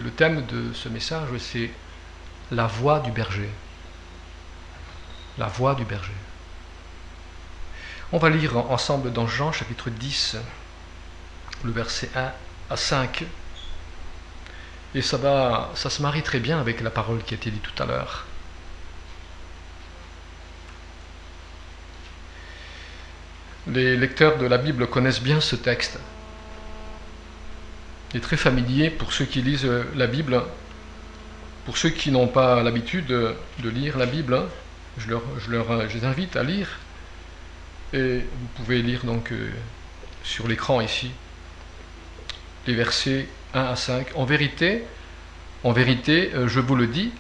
le thème de ce message, c'est la voix du berger. La voix du berger. On va lire ensemble dans Jean chapitre 10, le verset 1 à 5. Et ça se marie très bien avec la parole qui a été dite tout à l'heure. Les lecteurs de la Bible connaissent bien ce texte. Il est très familier pour ceux qui lisent la Bible. Pour ceux qui n'ont pas l'habitude de lire la Bible, je les invite à lire. Et vous pouvez lire donc sur l'écran ici les versets 1 à 5. En vérité, je vous le dis,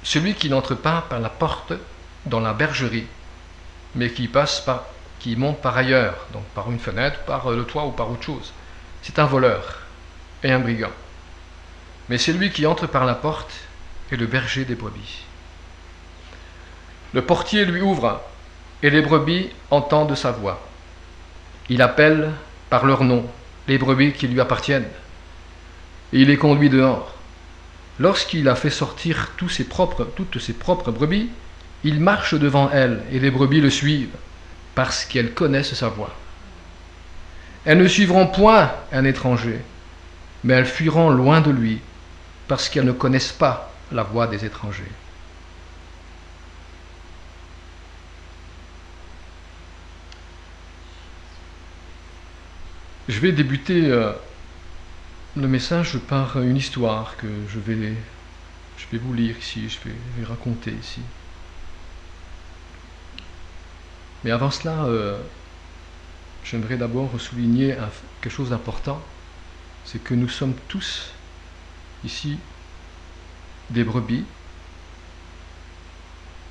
celui qui n'entre pas par la porte dans la bergerie, mais qui monte par ailleurs, donc par une fenêtre, par le toit ou par autre chose, c'est un voleur et un brigand. Mais celui qui entre par la porte est le berger des brebis. Le portier lui ouvre, et les brebis entendent sa voix. Il appelle par leur nom les brebis qui lui appartiennent, et il les conduit dehors. Lorsqu'il a fait sortir toutes ses propres brebis, il marche devant elles, et les brebis le suivent, parce qu'elles connaissent sa voix. Elles ne suivront point un étranger, mais elles fuiront loin de lui, parce qu'elles ne connaissent pas la voix des étrangers. Je vais débuter le message par une histoire que je vais vous lire ici, je vais raconter ici. Mais avant cela, j'aimerais d'abord souligner quelque chose d'important, c'est que nous sommes tous ici des brebis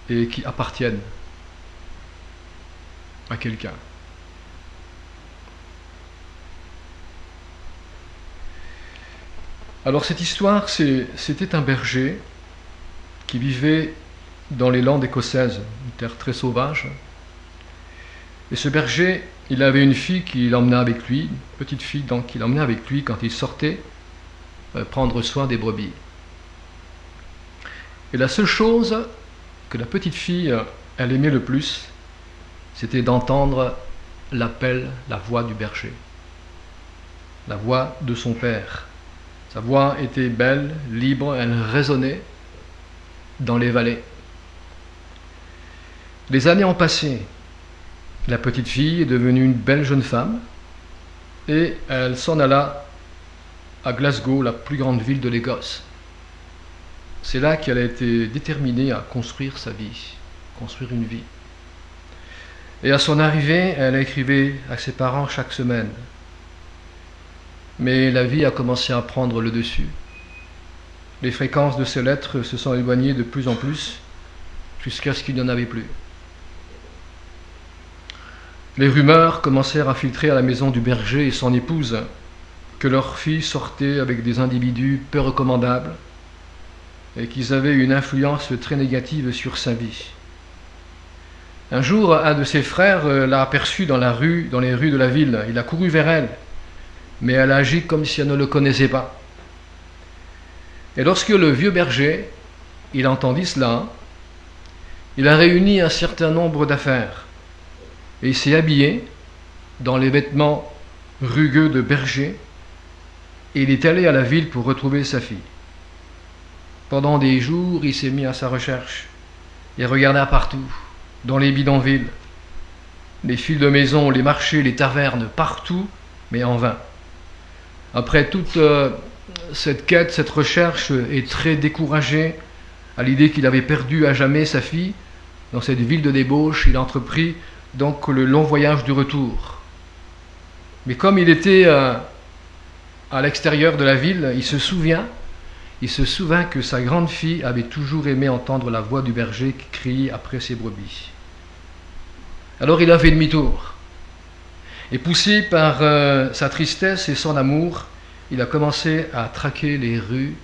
et qui appartiennent à quelqu'un. Alors cette histoire, c'était un berger qui vivait dans les landes écossaises, une terre très sauvage. Et ce berger, il avait une fille qui l'emmenait avec lui, une petite fille donc qui l'emmenait avec lui quand il sortait prendre soin des brebis. Et la seule chose que la petite fille, elle aimait le plus, c'était d'entendre l'appel, la voix du berger, la voix de son père. Sa voix était belle, libre, elle résonnait dans les vallées. Les années ont passé. La petite fille est devenue une belle jeune femme et elle s'en alla à Glasgow, la plus grande ville de l'Écosse. C'est là qu'elle a été déterminée à construire sa vie, construire une vie. Et à son arrivée, elle écrivait à ses parents chaque semaine. Mais la vie a commencé à prendre le dessus. Les fréquences de ces lettres se sont éloignées de plus en plus, jusqu'à ce qu'il n'y en avait plus. Les rumeurs commencèrent à filtrer à la maison du berger et son épouse que leur fille sortait avec des individus peu recommandables et qu'ils avaient une influence très négative sur sa vie. Un jour, un de ses frères l'a aperçue dans les rues de la ville. Il a couru vers elle, mais elle a agi comme si elle ne le connaissait pas. Et lorsque le vieux berger, il entendit cela, il a réuni un certain nombre d'affaires et il s'est habillé dans les vêtements rugueux de berger et il est allé à la ville pour retrouver sa fille. Pendant des jours, il s'est mis à sa recherche. Il regarda partout, dans les bidonvilles, les fils de maison, les marchés, les tavernes, partout, mais en vain. Après toute cette quête, cette recherche, est très découragé à l'idée qu'il avait perdu à jamais sa fille. Dans cette ville de débauche, il entreprit donc le long voyage du retour. Mais comme il était à l'extérieur de la ville, il se souvint que sa grande fille avait toujours aimé entendre la voix du berger qui criait après ses brebis. Alors il a fait demi-tour. Et poussé par sa tristesse et son amour, il a commencé à traquer les rues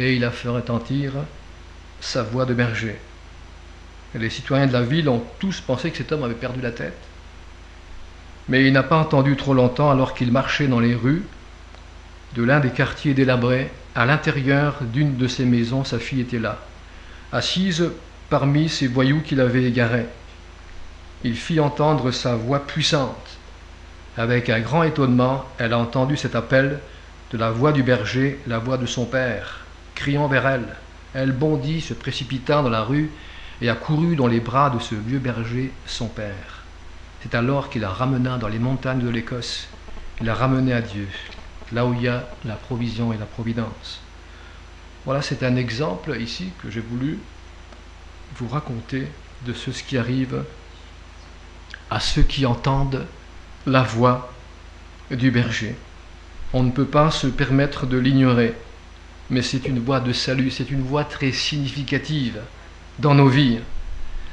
et il a fait retentir sa voix de berger. Et les citoyens de la ville ont tous pensé que cet homme avait perdu la tête. Mais il n'a pas entendu trop longtemps alors qu'il marchait dans les rues de l'un des quartiers délabrés à l'intérieur d'une de ces maisons, sa fille était là, assise parmi ces voyous qui l'avaient égarée. Il fit entendre sa voix puissante. Avec un grand étonnement, elle a entendu cet appel de la voix du berger, la voix de son père, criant vers elle. Elle bondit, se précipita dans la rue et accourut dans les bras de ce vieux berger, son père. C'est alors qu'il la ramena dans les montagnes de l'Écosse. Il la ramenait à Dieu, là où il y a la provision et la providence. Voilà, c'est un exemple ici que j'ai voulu vous raconter de ce qui arrive à ceux qui entendent la voix du berger. On ne peut pas se permettre de l'ignorer, mais c'est une voix de salut, c'est une voix très significative dans nos vies.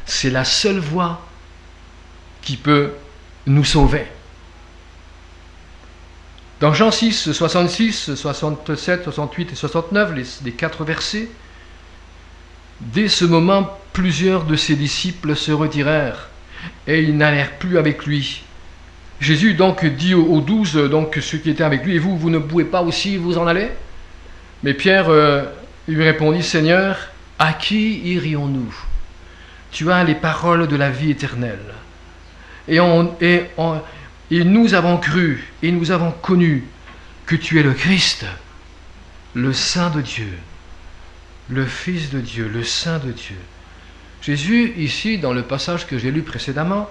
C'est la seule voix qui peut nous sauver. Dans Jean 6, 66, 67, 68 et 69, les 4 versets, dès ce moment, plusieurs de ses disciples se retirèrent et ils n'allèrent plus avec lui. Jésus donc dit aux 12, donc ceux qui étaient avec lui, et vous ne pouvez pas aussi vous en aller? Mais Pierre lui répondit, Seigneur, à qui irions-nous? Tu as les paroles de la vie éternelle. Et nous avons cru et nous avons connu que tu es le Christ, le Saint de Dieu, le Fils de Dieu, le Saint de Dieu. Jésus, ici, dans le passage que j'ai lu précédemment,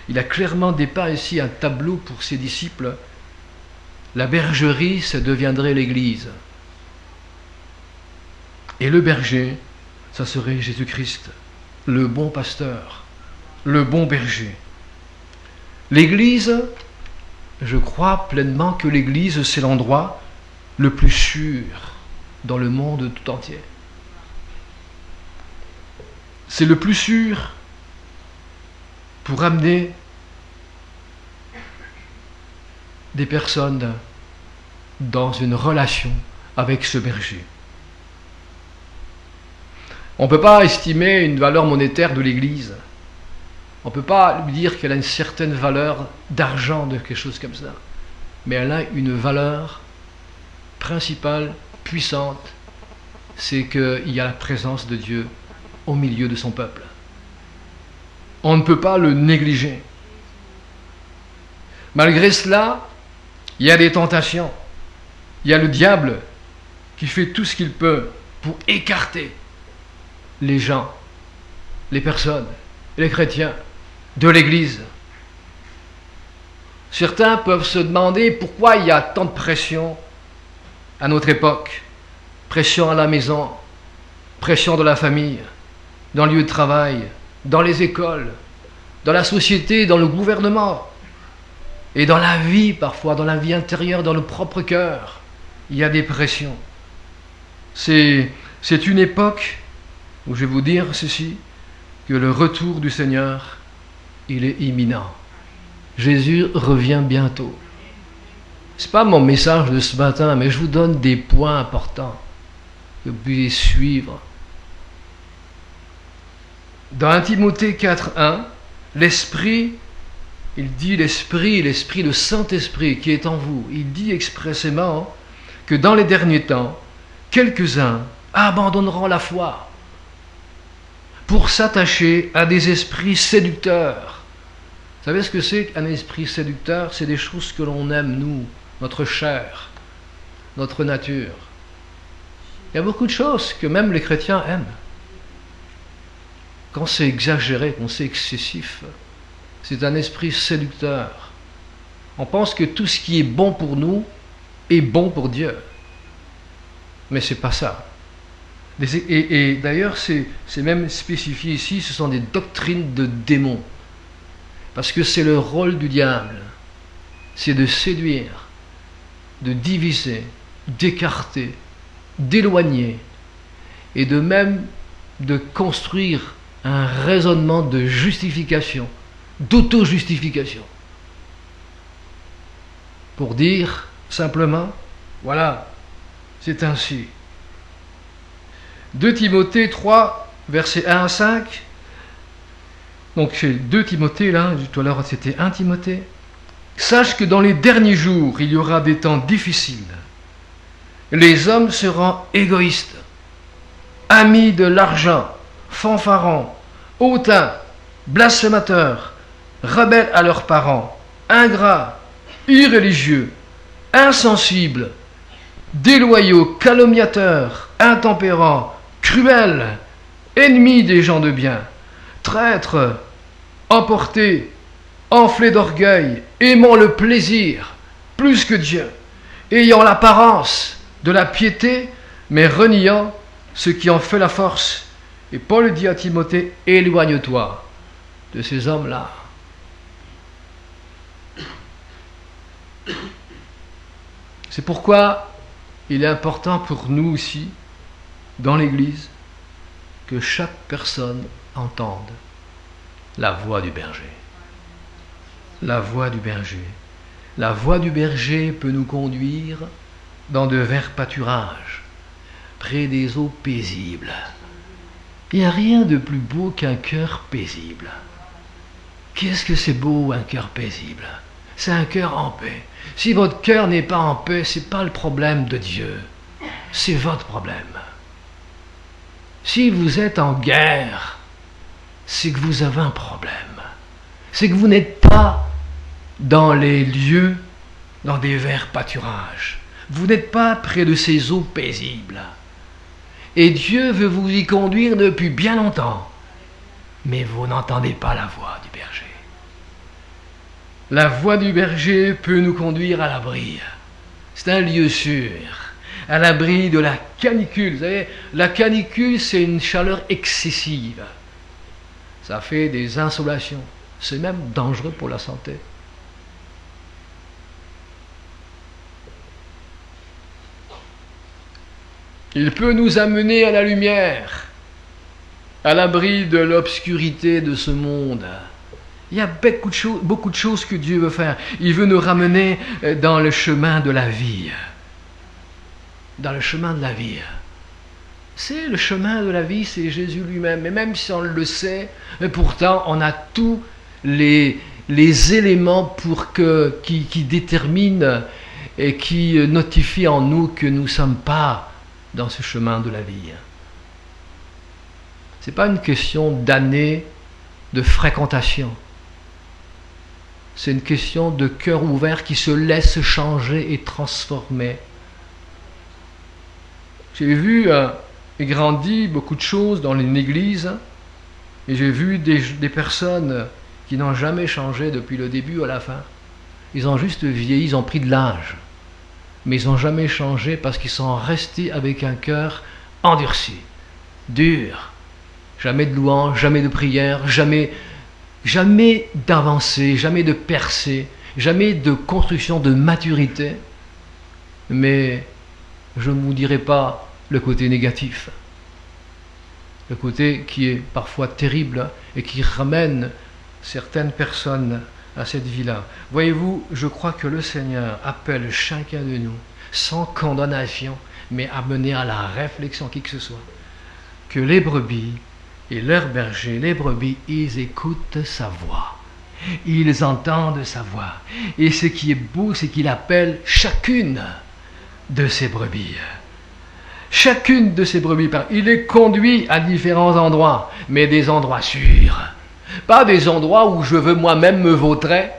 il a clairement dépeint ici un tableau pour ses disciples. La bergerie, ça deviendrait l'Église. Et le berger, ça serait Jésus-Christ, le bon pasteur, le bon berger. L'Église, je crois pleinement que l'Église, c'est l'endroit le plus sûr dans le monde tout entier. C'est le plus sûr pour amener des personnes dans une relation avec ce berger. On ne peut pas estimer une valeur monétaire de l'Église. On ne peut pas lui dire qu'elle a une certaine valeur d'argent, de quelque chose comme ça. Mais elle a une valeur principale, puissante, c'est qu'il y a la présence de Dieu au milieu de son peuple. On ne peut pas le négliger. Malgré cela, il y a des tentations. Il y a le diable qui fait tout ce qu'il peut pour écarter les gens, les personnes, les chrétiens de l'Église. Certains peuvent se demander pourquoi il y a tant de pression à notre époque. Pression à la maison, pression dans la famille, dans le lieu de travail, dans les écoles, dans la société, dans le gouvernement, et dans la vie parfois, dans la vie intérieure, dans le propre cœur. Il y a des pressions. C'est une époque où je vais vous dire ceci, que le retour du Seigneur, il est imminent. Jésus revient bientôt. Ce n'est pas mon message de ce matin, mais je vous donne des points importants que vous puissiez suivre. Dans 1 Timothée 4.1, l'Esprit, il dit l'Esprit, le Saint-Esprit qui est en vous, il dit expressément que dans les derniers temps, quelques-uns abandonneront la foi pour s'attacher à des esprits séducteurs. Vous savez ce que c'est qu'un esprit séducteur? C'est des choses que l'on aime, nous, notre chair, notre nature. Il y a beaucoup de choses que même les chrétiens aiment. Quand c'est exagéré, quand c'est excessif, c'est un esprit séducteur. On pense que tout ce qui est bon pour nous est bon pour Dieu. Mais ce n'est pas ça. Et d'ailleurs, c'est même spécifié ici, ce sont des doctrines de démons. Parce que c'est le rôle du diable. C'est de séduire, de diviser, d'écarter, d'éloigner, et de même de construire un raisonnement de justification, d'auto-justification. Pour dire simplement, voilà, c'est ainsi. 2 Timothée 3, versets 1 à 5. Donc c'est 2 Timothée, là, tout à l'heure c'était 1 Timothée. Sache que dans les derniers jours, il y aura des temps difficiles. les hommes seront égoïstes, amis de l'argent, fanfarons, hautains, blasphémateurs, rebelles à leurs parents, ingrats, irréligieux, insensibles, déloyaux, calomniateurs, intempérants, cruels, ennemis des gens de bien, traîtres, emportés, enflés d'orgueil, aimant le plaisir plus que Dieu, ayant l'apparence de la piété, mais reniant ce qui en fait la force. Et Paul dit à Timothée, éloigne-toi de ces hommes-là. C'est pourquoi il est important pour nous aussi, dans l'Église, que chaque personne entende la voix du berger. La voix du berger. La voix du berger peut nous conduire dans de verts pâturages, près des eaux paisibles. Il n'y a rien de plus beau qu'un cœur paisible. Qu'est-ce que c'est beau, un cœur paisible? C'est un cœur en paix. Si votre cœur n'est pas en paix, ce n'est pas le problème de Dieu, c'est votre problème. Si vous êtes en guerre, c'est que vous avez un problème. C'est que vous n'êtes pas dans les lieux, dans des verts pâturages. Vous n'êtes pas près de ces eaux paisibles. Et Dieu veut vous y conduire depuis bien longtemps. Mais vous n'entendez pas la voix du berger. La voix du berger peut nous conduire à l'abri. C'est un lieu sûr. À l'abri de la canicule. Vous savez, la canicule, c'est une chaleur excessive. Ça fait des insolations. C'est même dangereux pour la santé. Il peut nous amener à la lumière, à l'abri de l'obscurité de ce monde. Il y a beaucoup de choses que Dieu veut faire. Il veut nous ramener dans le chemin de la vie. Dans le chemin de la vie. C'est le chemin de la vie, c'est Jésus lui-même. Et même si on le sait, pourtant on a tous les éléments qui déterminent et qui notifient en nous que nous ne sommes pas dans ce chemin de la vie. Ce n'est pas une question d'années de fréquentation. C'est une question de cœur ouvert qui se laisse changer et transformer. J'ai vu et grandi beaucoup de choses dans une église et j'ai vu des personnes qui n'ont jamais changé depuis le début à la fin. Ils ont juste vieilli, ils ont pris de l'âge. Mais ils n'ont jamais changé parce qu'ils sont restés avec un cœur endurci, dur. Jamais de louange, jamais de prière, jamais d'avancée, jamais de percée, jamais de construction de maturité. Mais je ne vous dirai pas le côté négatif, le côté qui est parfois terrible et qui ramène certaines personnes à cette vie-là. Voyez-vous, je crois que le Seigneur appelle chacun de nous, sans condamnation, mais amené à la réflexion, qui que ce soit, que les brebis et leurs bergers, les brebis, ils écoutent sa voix. Ils entendent sa voix. Et ce qui est beau, c'est qu'il appelle chacune de ces brebis. Chacune de ces brebis, il les conduit à différents endroits, mais des endroits sûrs. Pas des endroits où je veux moi-même me vautrer.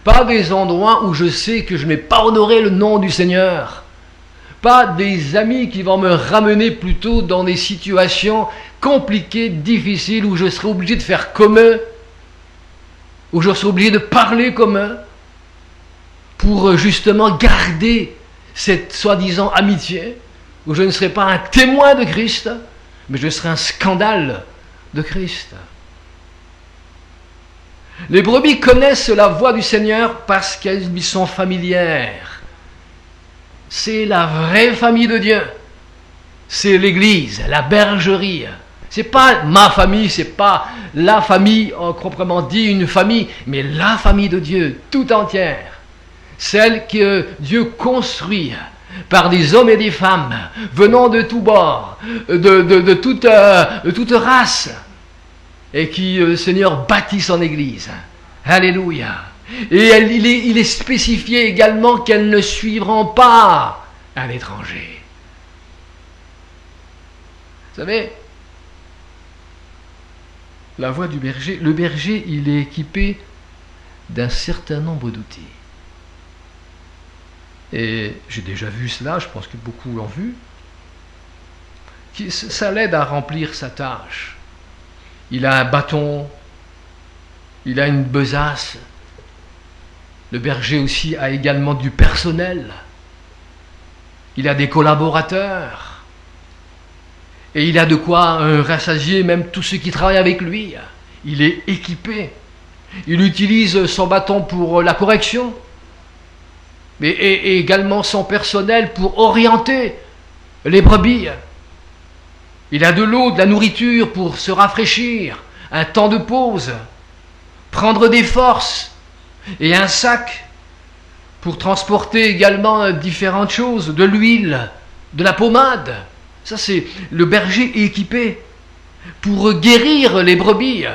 Pas des endroits où je sais que je n'ai pas honoré le nom du Seigneur. Pas des amis qui vont me ramener plutôt dans des situations compliquées, difficiles, où je serai obligé de faire comme eux, où je serai obligé de parler comme eux, pour justement garder cette soi-disant amitié, où je ne serai pas un témoin de Christ, mais je serai un scandale de Christ. Les brebis connaissent la voix du Seigneur parce qu'elles lui sont familières. C'est la vraie famille de Dieu. C'est l'Église, la bergerie. C'est pas ma famille, c'est pas la famille, proprement dit une famille, mais la famille de Dieu, tout entière. Celle que Dieu construit par des hommes et des femmes venant de tous bords, de toute race, et qui, le Seigneur, bâtit son Église. Alléluia. Et il est spécifié également qu'elles ne suivront pas un étranger. Vous savez, la voix du berger, le berger, il est équipé d'un certain nombre d'outils. Et j'ai déjà vu cela, je pense que beaucoup l'ont vu. Ça l'aide à remplir sa tâche. Il a un bâton, il a une besace. Le berger aussi a également du personnel. Il a des collaborateurs. Et il a de quoi rassasier même tous ceux qui travaillent avec lui. Il est équipé. Il utilise son bâton pour la correction, et également son personnel pour orienter les brebis. Il a de l'eau, de la nourriture pour se rafraîchir, un temps de pause, prendre des forces, et un sac pour transporter également différentes choses, de l'huile, de la pommade. Ça, c'est le berger équipé pour guérir les brebis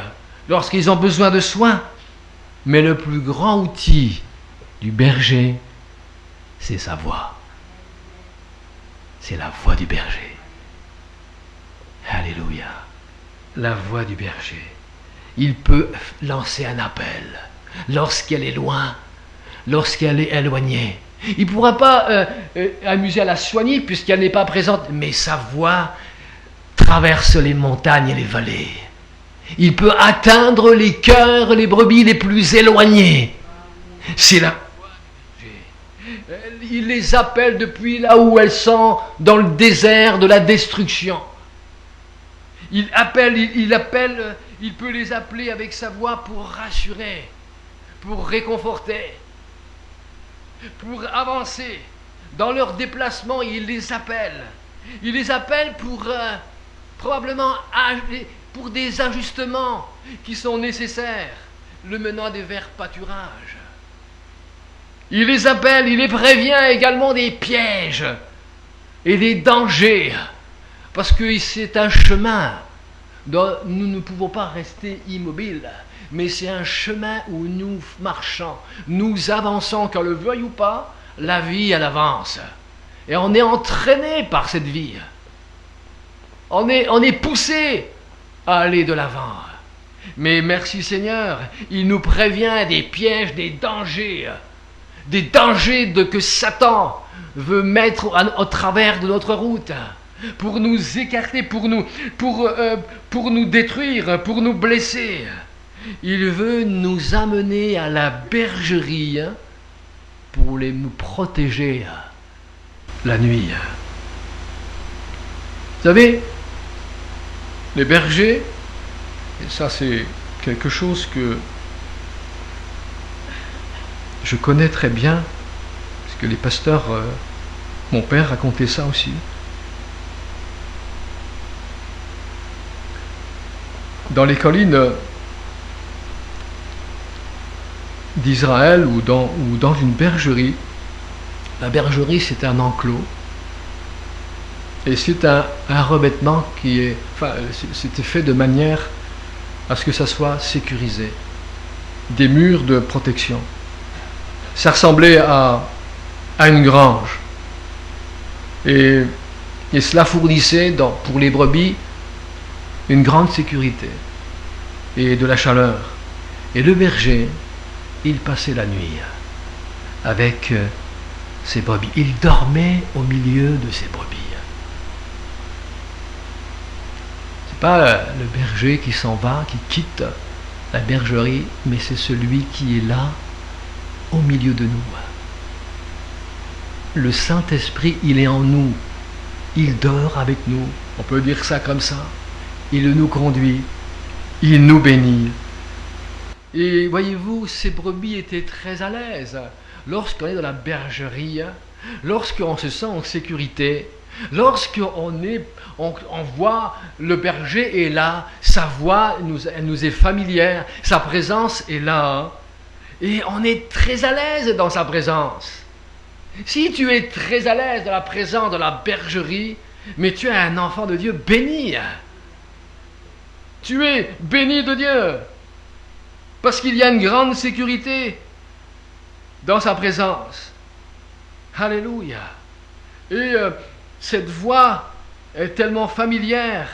lorsqu'ils ont besoin de soins. Mais le plus grand outil du berger, c'est sa voix. C'est la voix du berger. Alléluia. La voix du berger. Il peut lancer un appel lorsqu'elle est loin, lorsqu'elle est éloignée. Il ne pourra pas amuser à la soigner puisqu'elle n'est pas présente, mais sa voix traverse les montagnes et les vallées. Il peut atteindre les cœurs, les brebis les plus éloignés. C'est la voix du berger. Il les appelle depuis là où elles sont, dans le désert de la destruction. Il peut les appeler avec sa voix pour rassurer, pour réconforter, pour avancer. Dans leur déplacement, il les appelle. Il les appelle pour probablement pour des ajustements qui sont nécessaires, le menant vers pâturage. Il les appelle, il les prévient également des pièges et des dangers, parce que c'est un chemin dont nous ne pouvons pas rester immobiles, mais c'est un chemin où nous marchons, nous avançons, qu'on le veuille ou pas, la vie elle avance, et on est entraîné par cette vie, on est poussé à aller de l'avant. Mais merci Seigneur, il nous prévient des pièges, des dangers que Satan veut mettre au travers de notre route, pour nous écarter, pour nous détruire, pour nous blesser. Il veut nous amener à la bergerie pour nous protéger la nuit. Vous savez, les bergers, et ça c'est quelque chose que je connais très bien, parce que les pasteurs, mon père racontait ça aussi. Dans les collines d'Israël ou dans une bergerie, la bergerie c'est un enclos, et c'est un revêtement c'était fait de manière à ce que ça soit sécurisé, des murs de protection. Ça ressemblait à une grange, et cela fournissait pour les brebis une grande sécurité et de la chaleur. Et le berger, il passait la nuit avec ses brebis. Il dormait au milieu de ses brebis. C'est pas le berger qui s'en va, qui quitte la bergerie, mais c'est celui qui est là au milieu de nous. Le Saint-Esprit, il est en nous. Il dort avec nous. On peut dire ça comme ça. Il nous conduit. Il nous bénit. Et voyez-vous, ces brebis étaient très à l'aise. Lorsqu'on est dans la bergerie, lorsqu'on se sent en sécurité, lorsqu'on voit le berger est là, sa voix elle nous est familière, sa présence est là, et on est très à l'aise dans sa présence. Si tu es très à l'aise dans la présence de la bergerie, mais tu es un enfant de Dieu béni. Tu es béni de Dieu, parce qu'il y a une grande sécurité dans sa présence. Alléluia. Et cette voix est tellement familière.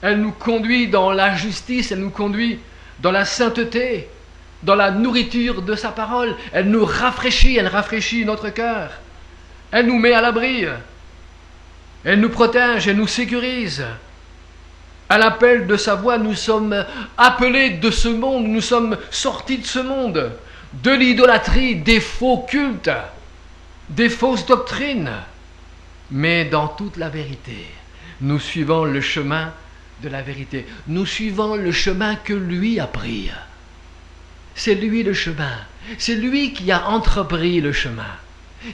Elle nous conduit dans la justice, elle nous conduit dans la sainteté, dans la nourriture de sa parole. Elle nous rafraîchit, elle rafraîchit notre cœur. Elle nous met à l'abri. Elle nous protège, elle nous sécurise. À l'appel de sa voix, nous sommes appelés de ce monde, nous sommes sortis de ce monde, de l'idolâtrie, des faux cultes, des fausses doctrines. Mais dans toute la vérité, nous suivons le chemin de la vérité. Nous suivons le chemin que lui a pris. C'est lui le chemin. C'est lui qui a entrepris le chemin.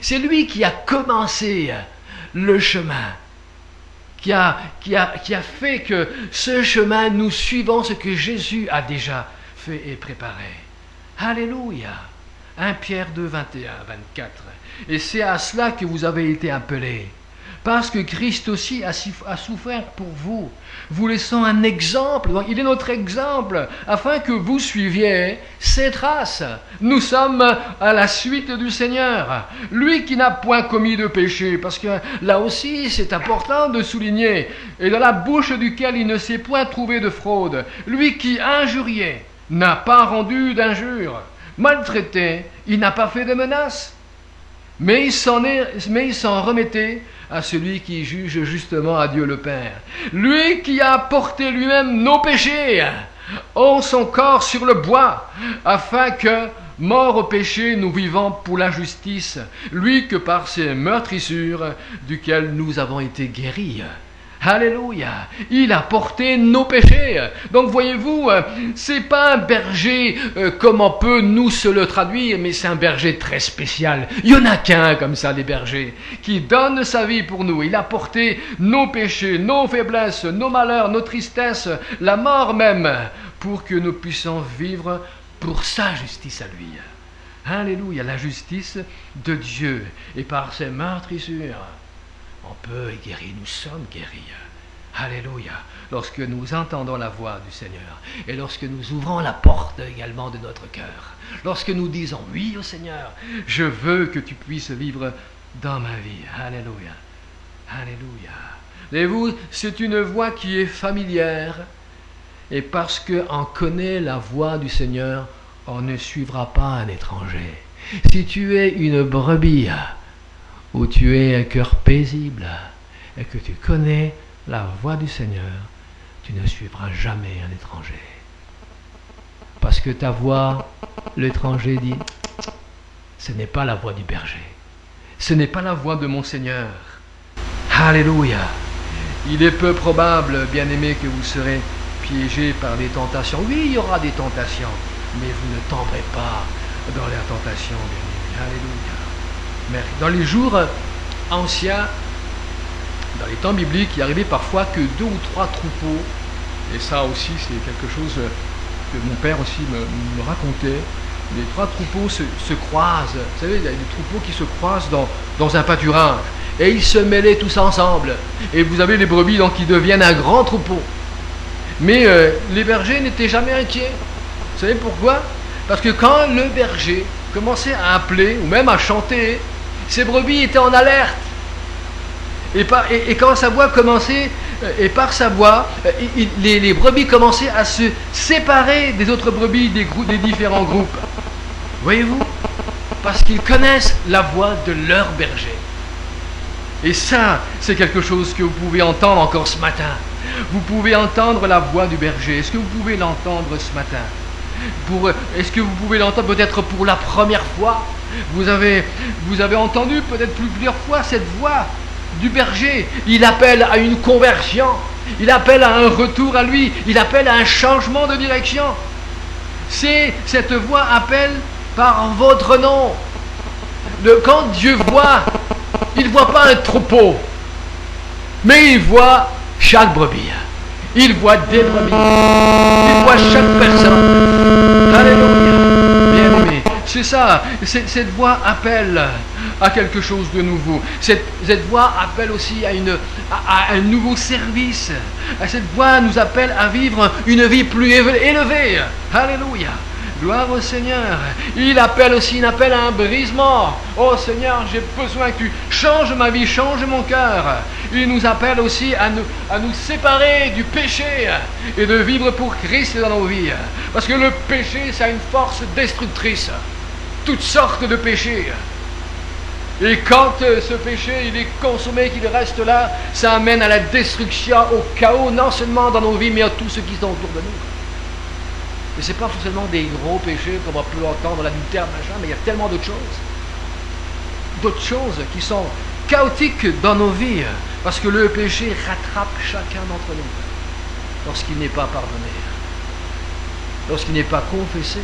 C'est lui qui a commencé le chemin. Qui a fait que ce chemin, nous suivons ce que Jésus a déjà fait et préparé. Alléluia. 1 Pierre 2, 21, 24. Et c'est à cela que vous avez été appelés. Parce que Christ aussi a souffert pour vous, vous laissant un exemple. Donc, il est notre exemple, afin que vous suiviez ses traces. Nous sommes à la suite du Seigneur. Lui qui n'a point commis de péché, parce que là aussi c'est important de souligner, et dans la bouche duquel il ne s'est point trouvé de fraude. Lui qui injuriait n'a pas rendu d'injure. Maltraité, il n'a pas fait de menaces. Mais il s'en remettait à celui qui juge justement, à Dieu le Père. Lui qui a porté lui-même nos péchés en son corps sur le bois, afin que, morts au péché, nous vivons pour la justice. Lui que par ses meurtrissures, duquel nous avons été guéris. Alléluia, il a porté nos péchés. Donc voyez-vous, c'est pas un berger comme on peut nous se le traduire, mais c'est un berger très spécial. Il y en a qu'un comme ça, des bergers, qui donne sa vie pour nous. Il a porté nos péchés, nos faiblesses, nos malheurs, nos tristesses, la mort même, pour que nous puissions vivre pour sa justice à lui. Alléluia, la justice de Dieu. Et par ses meurtrissures, on peut être guéri, nous sommes guéris. Alléluia. Lorsque nous entendons la voix du Seigneur et lorsque nous ouvrons la porte également de notre cœur, lorsque nous disons oui au Seigneur, je veux que tu puisses vivre dans ma vie. Alléluia. Alléluia. Voyez-vous, c'est une voix qui est familière et parce qu'on connaît la voix du Seigneur, on ne suivra pas un étranger. Si tu es une brebis, où tu es un cœur paisible et que tu connais la voix du Seigneur, tu ne suivras jamais un étranger. Parce que ta voix, l'étranger dit, ce n'est pas la voix du berger. Ce n'est pas la voix de mon Seigneur. Alléluia. Il est peu probable, bien-aimés, que vous serez piégés par des tentations. Oui, il y aura des tentations, mais vous ne tomberez pas dans la tentation, bien-aimés. Alléluia. Mais dans les jours anciens, dans les temps bibliques, il arrivait parfois que 2 ou 3 troupeaux, et ça aussi c'est quelque chose que mon père aussi me racontait, les 3 troupeaux se croisent, vous savez, il y a des troupeaux qui se croisent dans un pâturage, et ils se mêlaient tous ensemble, et vous avez les brebis donc qui deviennent un grand troupeau. Mais les bergers n'étaient jamais inquiets. Vous savez pourquoi? Parce que quand le berger commençait à appeler, ou même à chanter, ces brebis étaient en alerte. Et quand sa voix commençait, et par sa voix, les brebis commençaient à se séparer des autres brebis des différents groupes. Voyez-vous? Parce qu'ils connaissent la voix de leur berger. Et ça, c'est quelque chose que vous pouvez entendre encore ce matin. Vous pouvez entendre la voix du berger. Est-ce que vous pouvez l'entendre ce matin? Est-ce que vous pouvez l'entendre peut-être pour la première fois? Vous avez entendu peut-être plusieurs fois cette voix du berger. Il appelle à une conversion, il appelle à un retour à lui, il appelle à un changement de direction. Cette voix appelle par votre nom. Quand Dieu voit, il ne voit pas un troupeau, mais il voit chaque brebis. Il voit des brebis. Il voit chaque personne. Alléluia. Bien-aimé. C'est ça. Cette voix appelle à quelque chose de nouveau. Cette voix appelle aussi à un nouveau service. Cette voix nous appelle à vivre une vie plus élevée. Alléluia. Gloire au Seigneur. Il appelle aussi, à un brisement. Oh Seigneur, j'ai besoin que tu changes ma vie, change mon cœur. Il nous appelle aussi à nous séparer du péché et de vivre pour Christ dans nos vies. Parce que le péché, ça a une force destructrice. Toutes sortes de péchés. Et quand ce péché il est consommé, qu'il reste là, ça amène à la destruction, au chaos, non seulement dans nos vies, mais à tous ceux qui sont autour de nous. Et ce n'est pas forcément des gros péchés comme on peut entendre, l'adultère, machin, mais il y a tellement d'autres choses qui sont chaotiques dans nos vies, parce que le péché rattrape chacun d'entre nous lorsqu'il n'est pas pardonné, lorsqu'il n'est pas confessé,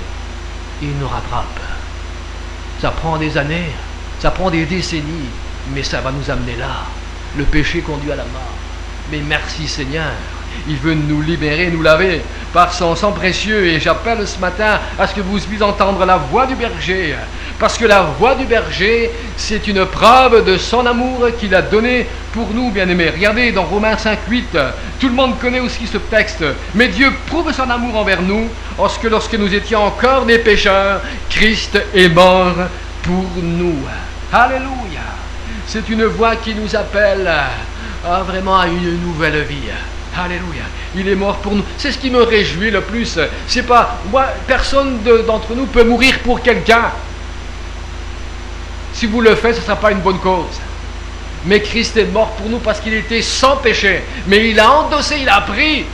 il nous rattrape. Ça prend des années, ça prend des décennies, mais ça va nous amener là. Le péché conduit à la mort. Mais merci Seigneur, il veut nous libérer, nous laver par son sang précieux. Et j'appelle ce matin à ce que vous puissiez entendre la voix du berger. Parce que la voix du berger, c'est une preuve de son amour qu'il a donné pour nous, bien-aimés. Regardez dans Romains 5:8, tout le monde connaît aussi ce texte. Mais Dieu prouve son amour envers nous, lorsque nous étions encore des pécheurs, Christ est mort pour nous. Alléluia. C'est une voix qui nous appelle vraiment à une nouvelle vie. Alléluia. Il est mort pour nous. C'est ce qui me réjouit le plus. C'est pas moi, personne d'entre nous peut mourir pour quelqu'un. Si vous le faites, ce ne sera pas une bonne cause. Mais Christ est mort pour nous parce qu'il était sans péché. Mais il a endossé, il a pris.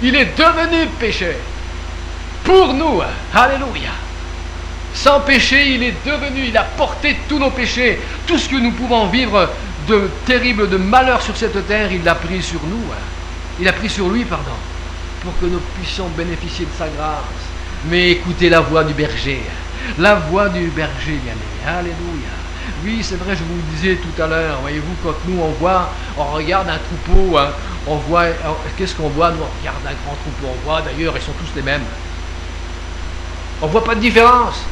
Il est devenu péché. Pour nous. Alléluia. Sans péché, il est devenu, il a porté tous nos péchés. Tout ce que nous pouvons vivre de terrible, de malheur sur cette terre, il l'a pris sur nous. Il a pris sur lui, pardon, pour que nous puissions bénéficier de sa grâce. Mais écoutez la voix du berger. La voix du berger, bien-aimé. Alléluia. Oui, c'est vrai, je vous le disais tout à l'heure. Voyez-vous, quand nous, on regarde un troupeau, on voit, qu'est-ce qu'on voit? Nous, on regarde un grand troupeau. On voit, d'ailleurs, ils sont tous les mêmes. On ne voit pas de différence.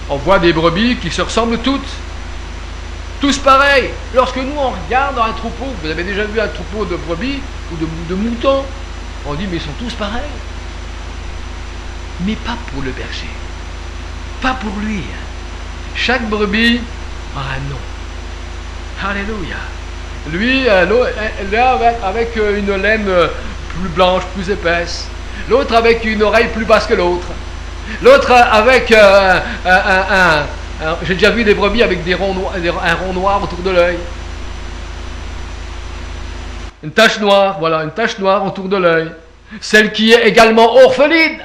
On voit des brebis qui se ressemblent toutes. Tous pareils. Lorsque nous, on regarde dans un troupeau, vous avez déjà vu un troupeau de brebis ou de moutons, on dit, mais ils sont tous pareils. Mais pas pour le berger. Pas pour lui. Chaque brebis a un nom. Alléluia. Lui, là, avec une laine plus blanche, plus épaisse. L'autre avec une oreille plus basse que l'autre. L'autre avec j'ai déjà vu des brebis avec un rond noir autour de l'œil. Une tache noire, voilà, une tache noire autour de l'œil. Celle qui est également orpheline.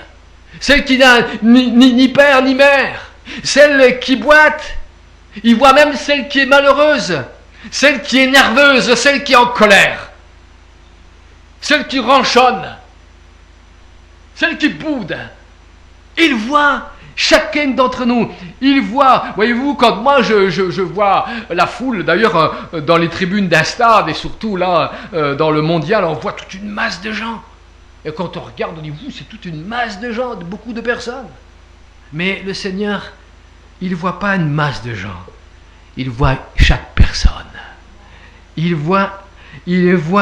Celle qui n'a ni père ni mère. Celle qui boite. Il voit même celle qui est malheureuse. Celle qui est nerveuse, celle qui est en colère. Celle qui ronchonne. Celle qui boude. Il voit chacun d'entre nous. Il voit, voyez-vous, quand moi je vois la foule, d'ailleurs dans les tribunes d'un stade et surtout là dans le mondial, on voit toute une masse de gens. Et quand on regarde, on dit, c'est toute une masse de gens, de beaucoup de personnes. Mais le Seigneur, il ne voit pas une masse de gens. Il voit chaque personne. Il voit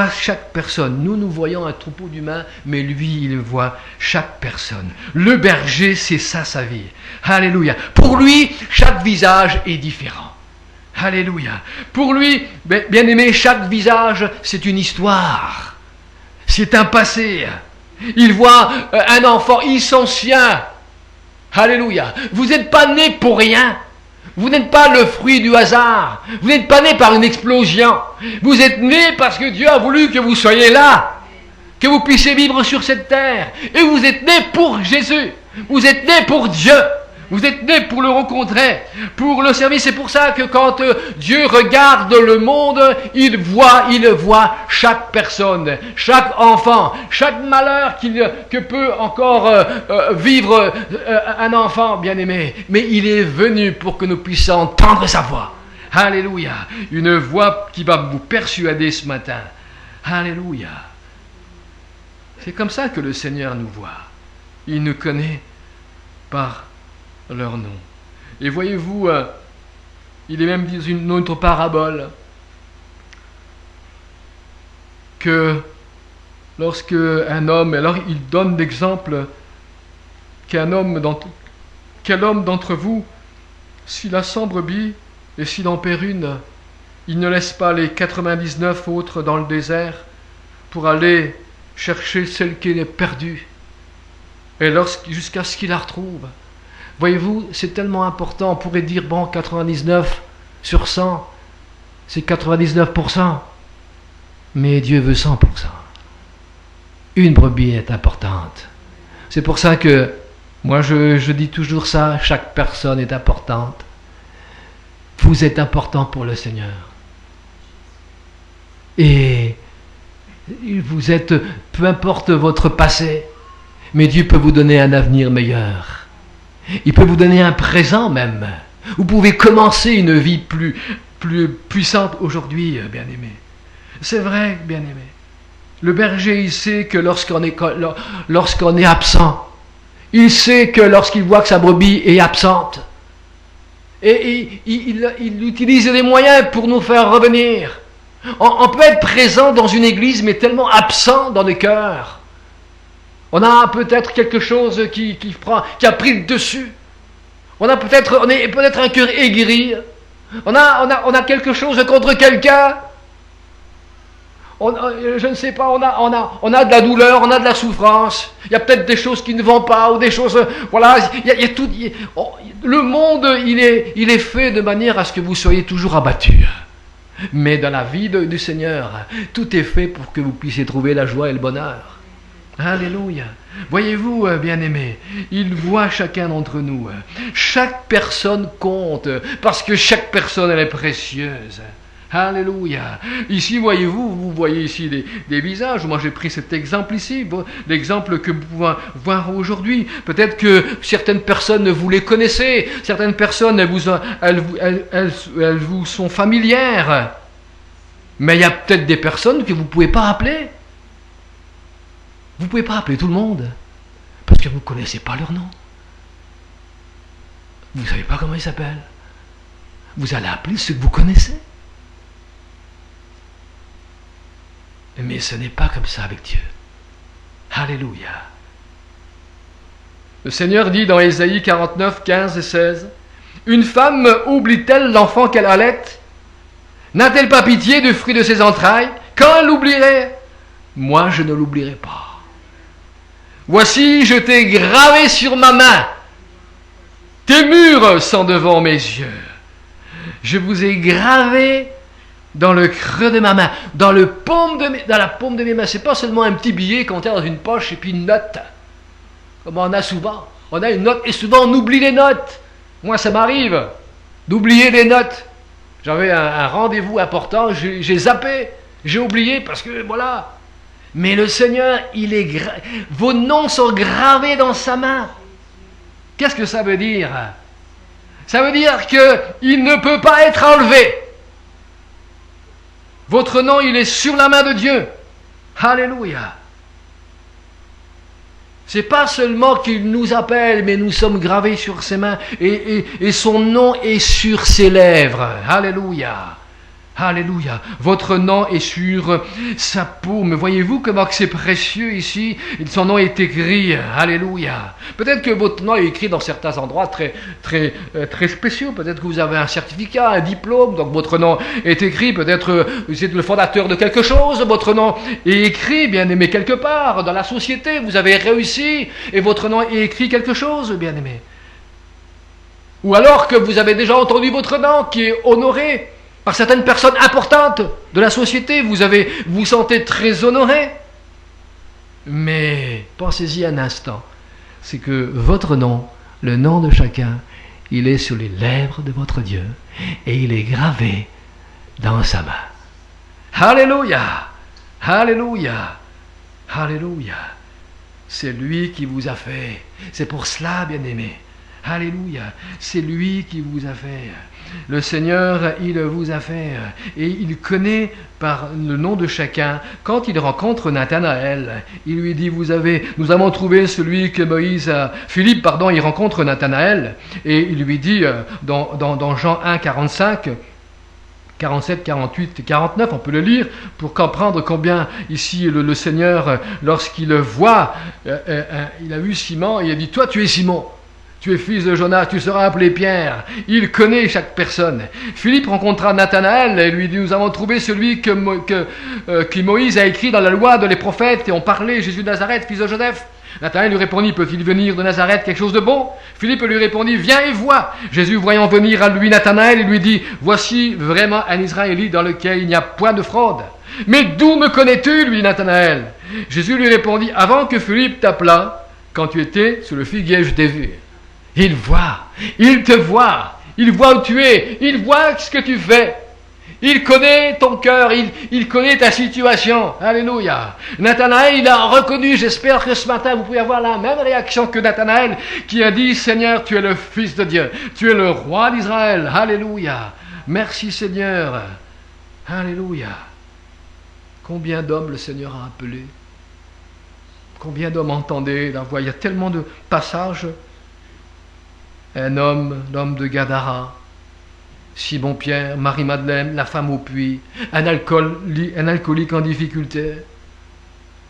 chaque personne. Nous voyons un troupeau d'humains, mais lui, il voit chaque personne. Le berger, c'est ça sa vie. Alléluia. Pour lui, chaque visage est différent. Alléluia. Pour lui, bien aimé, chaque visage, c'est une histoire. C'est un passé. Il voit un enfant, ils sont siens. Alléluia. Vous n'êtes pas né pour rien. Vous n'êtes pas le fruit du hasard. Vous n'êtes pas né par une explosion. Vous êtes né parce que Dieu a voulu que vous soyez là. Que vous puissiez vivre sur cette terre. Et vous êtes né pour Jésus. Vous êtes né pour Dieu. Vous êtes né pour le rencontrer, pour le servir. C'est pour ça que quand Dieu regarde le monde, il voit chaque personne, chaque enfant, chaque malheur que peut encore vivre un enfant bien-aimé. Mais il est venu pour que nous puissions entendre sa voix. Alléluia. Une voix qui va vous persuader ce matin. Alléluia. C'est comme ça que le Seigneur nous voit. Il nous connaît par leur nom. Et voyez-vous, il est même dit dans une autre parabole que lorsque un homme, alors il donne l'exemple quel homme d'entre vous, s'il a 100 brebis et s'il en perd une, Il ne laisse pas les 99 autres dans le désert pour aller chercher celle qui est perdue, et jusqu'à ce qu'il la retrouve. Voyez-vous, c'est tellement important. On pourrait dire, bon, 99 sur 100, c'est 99%. Mais Dieu veut 100%. Une brebis est importante. C'est pour ça que, moi je dis toujours ça, chaque personne est importante. Vous êtes important pour le Seigneur. Et vous êtes, peu importe votre passé, mais Dieu peut vous donner un avenir meilleur. Il peut vous donner un présent même. Vous pouvez commencer une vie plus puissante aujourd'hui, bien-aimé. C'est vrai, bien-aimé. Le berger, il sait que lorsqu'on est absent, il sait que lorsqu'il voit que sa brebis est absente, et il utilise des moyens pour nous faire revenir. On peut être présent dans une église, mais tellement absent dans le cœur. On a peut-être quelque chose qui a pris le dessus. On est peut-être un cœur aigri. On a quelque chose contre quelqu'un. Je ne sais pas, on a de la douleur, on a de la souffrance. Il y a peut-être des choses qui ne vont pas, ou des choses, voilà. Le monde, il est fait de manière à ce que vous soyez toujours abattus. Mais dans la vie du Seigneur, tout est fait pour que vous puissiez trouver la joie et le bonheur. Alléluia. Voyez-vous, bien-aimés, il voit chacun d'entre nous. Chaque personne compte, parce que chaque personne, elle est précieuse. Alléluia. Ici, vous voyez ici des visages. Moi, j'ai pris cet exemple ici, l'exemple que vous pouvez voir aujourd'hui. Peut-être que certaines personnes, vous les connaissez. Certaines personnes, elles vous sont familières. Mais il y a peut-être des personnes que vous ne pouvez pas appeler. Vous ne pouvez pas appeler tout le monde. Parce que vous ne connaissez pas leur nom. Vous ne savez pas comment ils s'appellent. Vous allez appeler ceux que vous connaissez. Mais ce n'est pas comme ça avec Dieu. Alléluia. Le Seigneur dit dans Ésaïe 49, 15 et 16, « Une femme oublie-t-elle l'enfant qu'elle allait? N'a-t-elle pas pitié du fruit de ses entrailles? Quand elle l'oublierait? Moi, je ne l'oublierai pas. Voici, je t'ai gravé sur ma main. Tes murs sont devant mes yeux. Je vous ai gravé dans le creux de ma main, dans la paume de mes mains. C'est pas seulement un petit billet qu'on tient dans une poche et puis une note. Comme on a souvent. On a une note et souvent on oublie les notes. Moi, ça m'arrive d'oublier les notes. J'avais un rendez-vous important, j'ai zappé, j'ai oublié parce que voilà. Mais le Seigneur, vos noms sont gravés dans sa main. Qu'est-ce que ça veut dire? Ça veut dire qu'il ne peut pas être enlevé. Votre nom, il est sur la main de Dieu. Alléluia. C'est pas seulement qu'il nous appelle, mais nous sommes gravés sur ses mains et son nom est sur ses lèvres. Alléluia. Alléluia. Votre nom est sur sa paume. Voyez-vous comment c'est précieux ici? Son nom est écrit. Alléluia. Peut-être que votre nom est écrit dans certains endroits très spéciaux. Peut-être que vous avez un certificat, un diplôme, donc votre nom est écrit. Peut-être vous êtes le fondateur de quelque chose. Votre nom est écrit, bien-aimé, quelque part dans la société. Vous avez réussi et votre nom est écrit quelque chose, bien-aimé. Ou alors que vous avez déjà entendu votre nom qui est honoré par certaines personnes importantes de la société, vous sentez très honoré. Mais pensez-y un instant, c'est que votre nom, le nom de chacun, il est sur les lèvres de votre Dieu et il est gravé dans sa main. Alléluia, alléluia, alléluia. C'est lui qui vous a fait. C'est pour cela, bien-aimé. Alléluia, c'est lui qui vous a fait. Le Seigneur, il vous a fait. Et il connaît par le nom de chacun. Quand il rencontre Nathanaël, il lui dit, nous avons trouvé celui que Philippe, il rencontre Nathanaël. Et il lui dit, dans Jean 1, 45, 47, 48 et 49, on peut le lire pour comprendre combien ici le Seigneur, lorsqu'il le voit, il a vu Simon, il a dit, toi tu es Simon. tu es fils de Jonas, tu seras appelé Pierre. Il connaît chaque personne. Philippe rencontra Nathanaël et lui dit, nous avons trouvé celui que Moïse a écrit dans la loi de les prophètes et ont parlé, Jésus de Nazareth, fils de Joseph. Nathanaël lui répondit, peut-il venir de Nazareth quelque chose de bon? Philippe lui répondit, viens et vois. Jésus, voyant venir à lui Nathanaël, il lui dit, voici vraiment un Israélite dans lequel il n'y a point de fraude. Mais d'où me connais-tu, lui dit Nathanaël? Jésus lui répondit, avant que Philippe t'appelât, quand tu étais sous le figuier, je t'ai vu. Il voit, il te voit, il voit où tu es, il voit ce que tu fais. Il connaît ton cœur, il connaît ta situation. Alléluia. Nathanaël, il a reconnu, j'espère que ce matin, vous pouvez avoir la même réaction que Nathanaël, qui a dit, Seigneur, tu es le Fils de Dieu, tu es le roi d'Israël. Alléluia. Merci Seigneur. Alléluia. Combien d'hommes le Seigneur a appelés? Combien d'hommes entendaient la voix? Il y a tellement de passages. Un homme, l'homme de Gadara, Simon-Pierre, Marie-Madeleine, la femme au puits, un alcoolique en difficulté,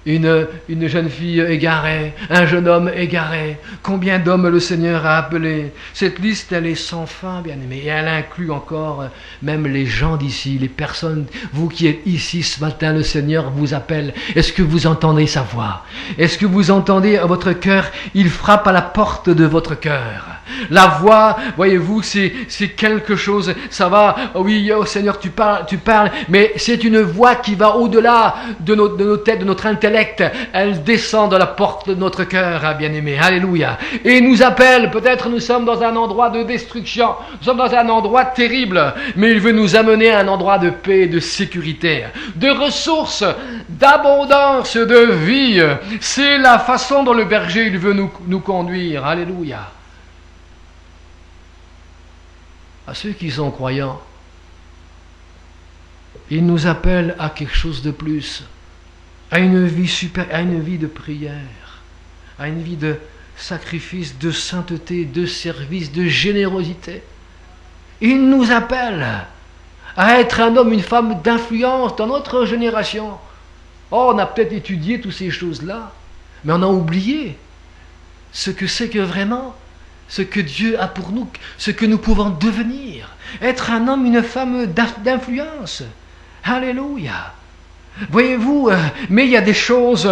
une jeune fille égarée, un jeune homme égaré. Combien d'hommes le Seigneur a appelés? Cette liste, elle est sans fin, bien-aimés. Et elle inclut encore même les gens d'ici, les personnes, vous qui êtes ici ce matin, le Seigneur vous appelle. Est-ce que vous entendez sa voix? Est-ce que vous entendez votre cœur? Il frappe à la porte de votre cœur. La voix, voyez-vous, c'est quelque chose, ça va, oui, oh Seigneur, tu parles, mais c'est une voix qui va au-delà de nos têtes, de notre intellect. Elle descend de la porte de notre cœur, hein, bien-aimé, alléluia. Et nous appelle, peut-être nous sommes dans un endroit de destruction, nous sommes dans un endroit terrible, mais il veut nous amener à un endroit de paix, de sécurité, de ressources, d'abondance, de vie. C'est la façon dont le berger, il veut nous conduire, alléluia. À ceux qui sont croyants, il nous appelle à quelque chose de plus, à une vie supérieure, à une vie de prière, à une vie de sacrifice, de sainteté, de service, de générosité. Il nous appelle à être un homme, une femme d'influence dans notre génération. Oh, on a peut-être étudié toutes ces choses-là, mais on a oublié ce que c'est que vraiment ce que Dieu a pour nous, ce que nous pouvons devenir, être un homme, une femme d'influence. Alléluia. Voyez-vous, mais il y a des choses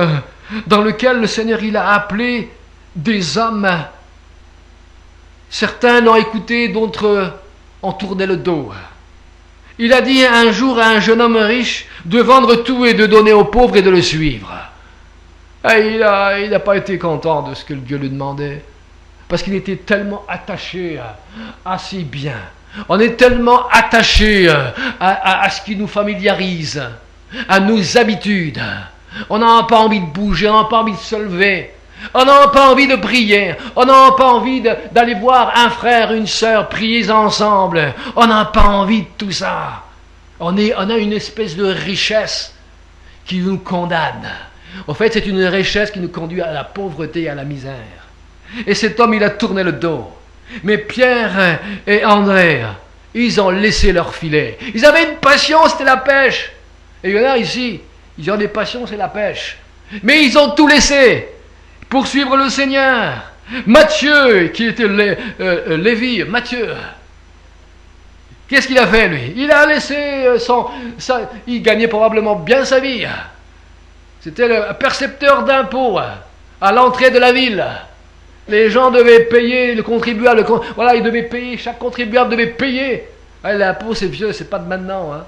dans lesquelles le Seigneur il a appelé des hommes. Certains l'ont écouté, d'autres ont tourné le dos. Il a dit un jour à un jeune homme riche de vendre tout et de donner aux pauvres et de le suivre. Et il n'a pas été content de ce que Dieu lui demandait. Parce qu'il était tellement attaché à ses biens. On est tellement attaché à ce qui nous familiarise, à nos habitudes. On n'a pas envie de bouger, on n'a pas envie de se lever. On n'a pas envie de prier. On n'a pas envie d'aller voir un frère, une sœur, prier ensemble. On n'a pas envie de tout ça. On a une espèce de richesse qui nous condamne. En fait, c'est une richesse qui nous conduit à la pauvreté et à la misère. Et cet homme, il a tourné le dos. Mais Pierre et André, ils ont laissé leur filet. Ils avaient une passion, c'était la pêche. Et il y en a ici, ils ont des passions, c'est la pêche. Mais ils ont tout laissé pour suivre le Seigneur. Matthieu, qui était Lévi, Matthieu, qu'est-ce qu'il a fait, lui? Il a laissé il gagnait probablement bien sa vie. C'était le percepteur d'impôts à l'entrée de la ville. Les gens devaient payer, le contribuable, voilà, ils devaient payer, chaque contribuable devait payer. Ah, l'impôt, c'est vieux, c'est pas de maintenant. Hein.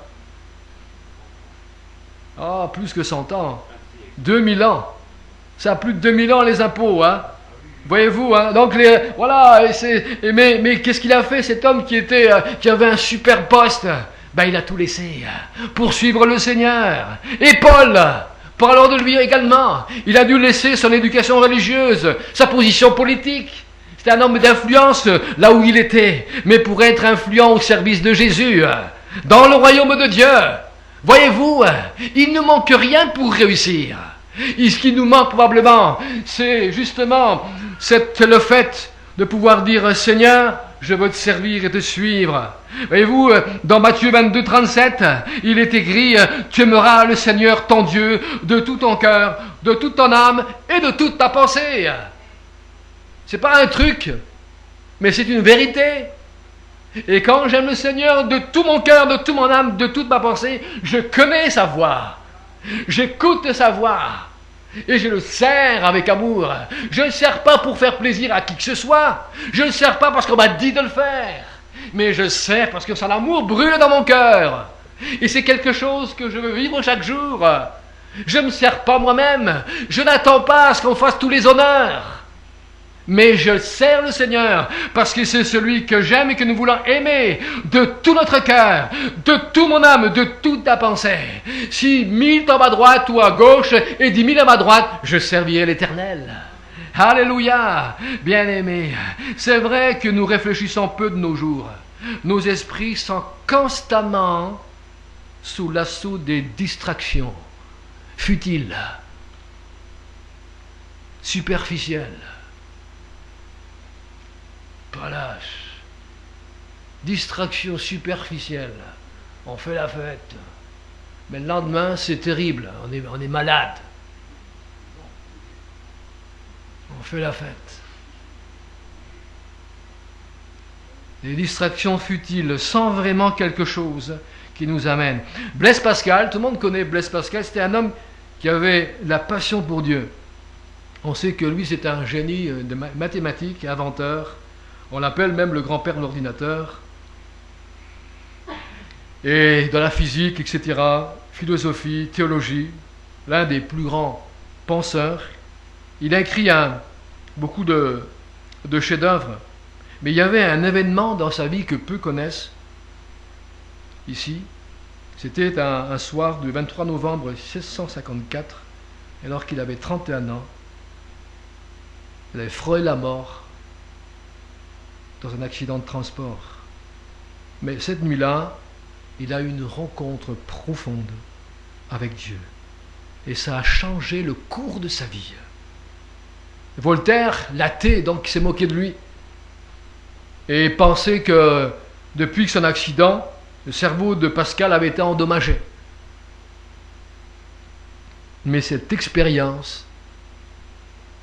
Ah, plus que 100 ans. 2000 ans. Ça a plus de 2000 ans, les impôts. Hein. Voyez-vous, hein. Donc, voilà, mais qu'est-ce qu'il a fait, cet homme qui avait un super poste? Ben, il a tout laissé pour suivre le Seigneur. Et Paul, parlons de lui également. Il a dû laisser son éducation religieuse, sa position politique. C'était un homme d'influence là où il était, mais pour être influent au service de Jésus, dans le royaume de Dieu. Voyez-vous, il ne manque rien pour réussir. Et ce qui nous manque probablement, c'est justement le fait de pouvoir dire « Seigneur, je veux te servir et te suivre ». Voyez-vous, dans Matthieu 22, 37, il est écrit « Tu aimeras le Seigneur ton Dieu de tout ton cœur, de toute ton âme et de toute ta pensée ». C'est pas un truc mais c'est une vérité. Et quand j'aime le Seigneur de tout mon cœur, de toute mon âme, de toute ma pensée, je connais sa voix. J'écoute sa voix. Et je le sers avec amour. Je ne le sers pas pour faire plaisir à qui que ce soit. Je ne le sers pas parce qu'on m'a dit de le faire. Mais je le sers parce que son amour brûle dans mon cœur. Et c'est quelque chose que je veux vivre chaque jour. Je ne me sers pas moi-même. Je n'attends pas à ce qu'on fasse tous les honneurs. Mais je sers le Seigneur parce que c'est celui que j'aime et que nous voulons aimer de tout notre cœur, de toute mon âme, de toute ta pensée. Si 1000 tombent à droite ou à gauche et 10 000 à ma droite, je servirai l'Éternel. Alléluia, bien-aimés. C'est vrai que nous réfléchissons peu de nos jours. Nos esprits sont constamment sous l'assaut des distractions futiles, superficielles. Pas lâche. Distraction superficielle. On fait la fête. Mais le lendemain, c'est terrible. On est malade. On fait la fête. Des distractions futiles, sans vraiment quelque chose qui nous amène. Blaise Pascal, tout le monde connaît Blaise Pascal, c'était un homme qui avait la passion pour Dieu. On sait que lui, c'est un génie de mathématiques, inventeur. On l'appelle même le grand-père de l'ordinateur. Et dans la physique, etc., philosophie, théologie, l'un des plus grands penseurs. Il a écrit beaucoup de chefs-d'œuvre. Mais il y avait un événement dans sa vie que peu connaissent ici. C'était un soir du 23 novembre 1654, alors qu'il avait 31 ans. Il avait frôlé la mort dans un accident de transport. Mais cette nuit-là, il a eu une rencontre profonde avec Dieu. Et ça a changé le cours de sa vie. Voltaire, l'athée, donc, s'est moqué de lui. Et pensait que, depuis son accident, le cerveau de Pascal avait été endommagé. Mais cette expérience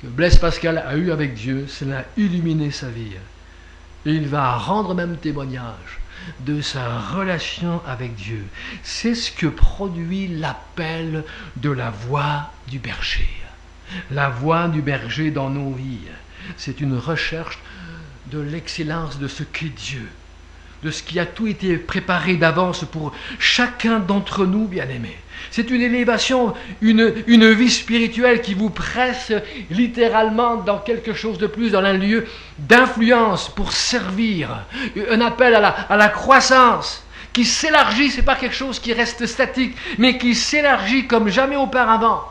que Blaise Pascal a eue avec Dieu, cela a illuminé sa vie. Et il va rendre même témoignage de sa relation avec Dieu. C'est ce que produit l'appel de la voix du berger. La voix du berger dans nos vies, c'est une recherche de l'excellence de ce qu'est Dieu, de ce qui a tout été préparé d'avance pour chacun d'entre nous, bien-aimés. C'est une élévation, une vie spirituelle qui vous presse littéralement dans quelque chose de plus, dans un lieu d'influence pour servir. Un appel à la croissance qui s'élargit, ce n'est pas quelque chose qui reste statique, mais qui s'élargit comme jamais auparavant.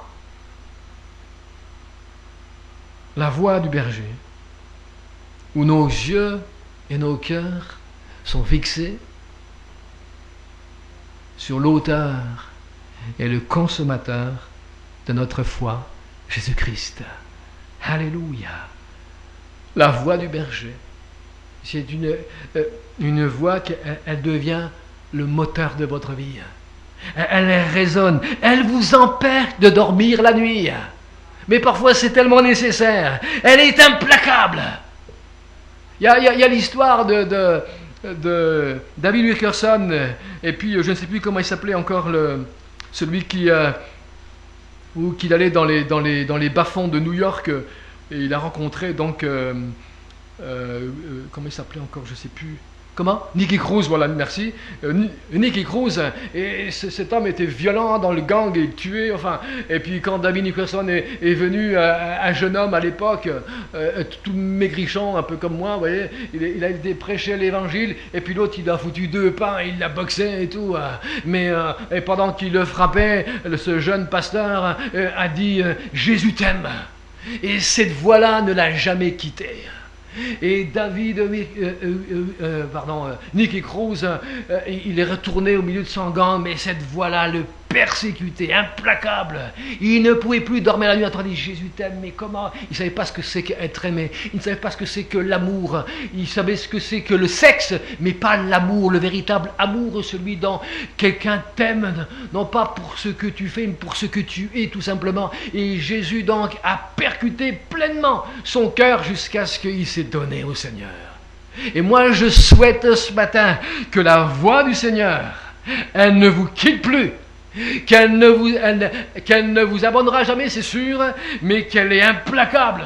La voix du berger, où nos yeux et nos cœurs sont fixés sur l'auteur et le consommateur de notre foi, Jésus-Christ. Alléluia. La voix du berger, c'est une voix qui elle devient le moteur de votre vie. Elle résonne, elle vous empêche de dormir la nuit. Mais parfois c'est tellement nécessaire. Elle est implacable. Il y a l'histoire de David Wilkerson, et puis je ne sais plus comment il s'appelait encore, celui qui allait dans les bas-fonds de New York, et il a rencontré donc comment il s'appelait encore, je ne sais plus. Comment? Nicky Cruz, voilà, merci. Nicky Cruz, et cet homme était violent dans le gang, et tué, enfin. Et puis quand David Nicholson est venu, un jeune homme à l'époque, tout maigrichon, un peu comme moi, vous voyez, il a été prêcher l'évangile, et puis l'autre, il a foutu 2 pains, il l'a boxé et tout. Et pendant qu'il le frappait, ce jeune pasteur a dit « Jésus t'aime ». Et cette voix-là ne l'a jamais quitté. Et Nicky Cruz, il est retourné au milieu de son gang, mais cette voix-là le persécutait, implacable. Il ne pouvait plus dormir la nuit en train de dire Jésus t'aime, mais comment? Il ne savait pas ce que c'est qu'être aimé, il ne savait pas ce que c'est que l'amour, il savait ce que c'est que le sexe, mais pas l'amour, le véritable amour, celui dont quelqu'un t'aime, non pas pour ce que tu fais, mais pour ce que tu es tout simplement. Et Jésus donc a percuté pleinement son cœur jusqu'à ce qu'il s'est donné au Seigneur. Et moi, je souhaite ce matin que la voix du Seigneur, elle ne vous quitte plus, qu'elle ne vous abandonnera jamais, c'est sûr, mais qu'elle est implacable,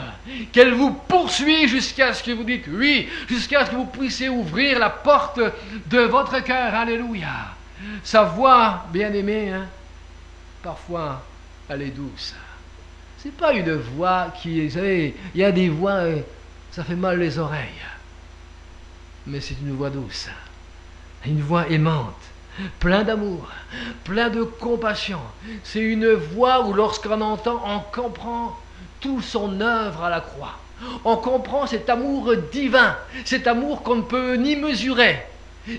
qu'elle vous poursuit jusqu'à ce que vous dites oui, jusqu'à ce que vous puissiez ouvrir la porte de votre cœur. Alléluia. Sa voix, bien aimée, parfois, elle est douce. C'est pas une voix qui, vous savez, il y a des voix, ça fait mal les oreilles. Mais c'est une voix douce, une voix aimante, plein d'amour, plein de compassion. C'est une voix où lorsqu'on entend, on comprend toute son œuvre à la croix. On comprend cet amour divin, cet amour qu'on ne peut ni mesurer,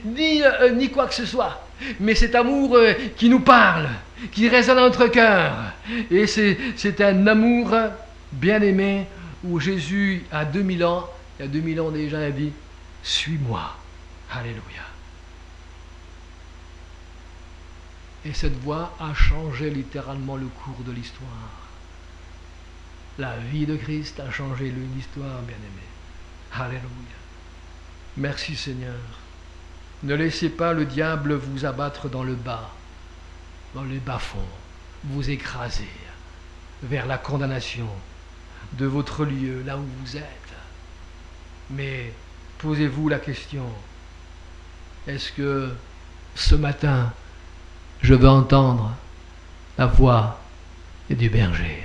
ni quoi que ce soit. Mais cet amour qui nous parle, qui résonne dans notre cœur. Et c'est un amour bien-aimé où Jésus, il y a 2000 ans déjà, a dit « Suis-moi ». Alléluia. Et cette voix a changé littéralement le cours de l'histoire. La vie de Christ a changé l'histoire, bien-aimé. Alléluia. Merci Seigneur. Ne laissez pas le diable vous abattre dans le bas-fond, vous écraser vers la condamnation de votre lieu, là où vous êtes. Mais posez-vous la question, est-ce que ce matin, je veux entendre la voix du berger?